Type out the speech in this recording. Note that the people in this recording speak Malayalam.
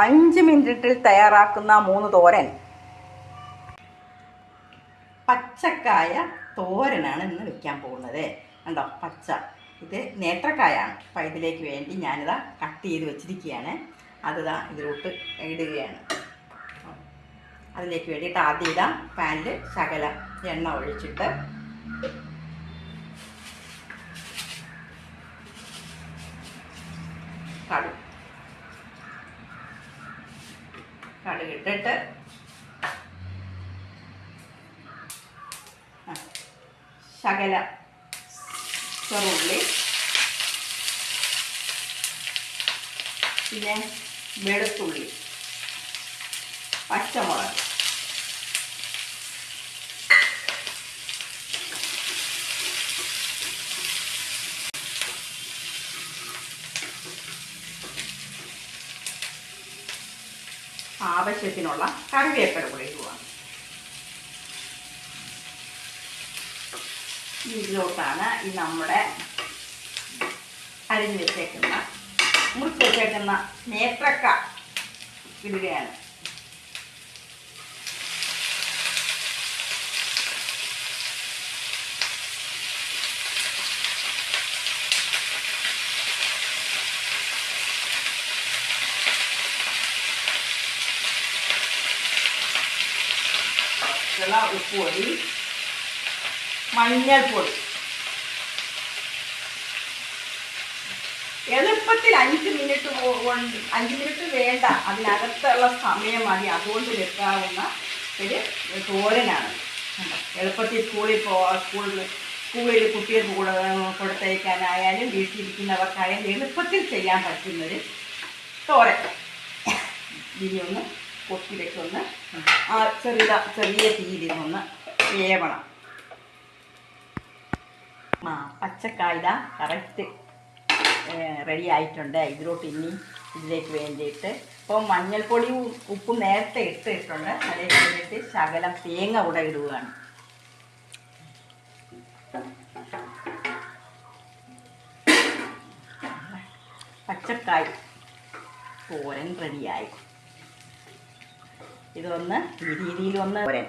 5 മിനിറ്റിൽ തയ്യാറാക്കുന്ന 3 തോരൻ. പച്ചക്കായ തോരനാണ് ഇന്ന് വെക്കാൻ പോകുന്നത്. കണ്ടോ, പച്ച. ഇത് നേത്രക്കായാണ്. അപ്പം ഇതിലേക്ക് വേണ്ടി ഞാനിതാ കട്ട് ചെയ്ത് വെച്ചിരിക്കുകയാണ്. അതിതാ ഇതിലോട്ട് ഇടുകയാണ്. അതിലേക്ക് വേണ്ടിയിട്ട് ആദ്യം ഇതാ പാനിൽ ശകല എണ്ണ ഒഴിച്ചിട്ട് കടുകിട്ടിട്ട് ശകല ചെറുള്ളി, പിന്നെ വെളുത്തുള്ളി, പച്ചമുളക്, ആവശ്യത്തിനുള്ള കറിവേപ്പില കൂടി ഇടുക. ഇതിലോട്ടാണ് ഈ നമ്മുടെ അരിഞ്ഞ് വെച്ചേക്കുന്ന മുറിച്ച് വെച്ചേക്കുന്ന നേത്രക്ക ഇടുകയാണ്. ഉപ്പുപൊടി, മഞ്ഞൾപ്പൊടി. എളുപ്പത്തിൽ 5 മിനിറ്റ് വേണ്ട, അതിനകത്തുള്ള സമയം മതി. അതുകൊണ്ട് വെക്കാവുന്ന ഒരു തോരനാണ്. എളുപ്പത്തിൽ സ്കൂളിൽ കുട്ടികൾക്ക് കൊടുത്തയക്കാനായാലും വീട്ടിലിരിക്കുന്നവർക്കായാലും എളുപ്പത്തിൽ ചെയ്യാൻ പറ്റുന്നൊരു തോരൻ. ഇനി ഒന്ന് കൊത്തി വെച്ചൊന്ന് ചെറിയ തീയിലിരുന്നൊന്ന് വേവണം. പച്ചക്കായ കറക്റ്റ് റെഡി ആയിട്ടുണ്ട്. ഇതിലേക്ക് വേണ്ടിയിട്ട് ഇപ്പോൾ മഞ്ഞൾപ്പൊടിയും ഉപ്പും നേരത്തെ ഇട്ടിട്ടുണ്ട്. അതിലേക്ക് വേണ്ടിയിട്ട് ശകലം തേങ്ങ കൂടെ ഇടുകയാണ്. പച്ചക്കായ തോരൻ റെഡിയായി. ഇതൊന്ന് ഈ രീതിയിലൊന്ന് തോരൻ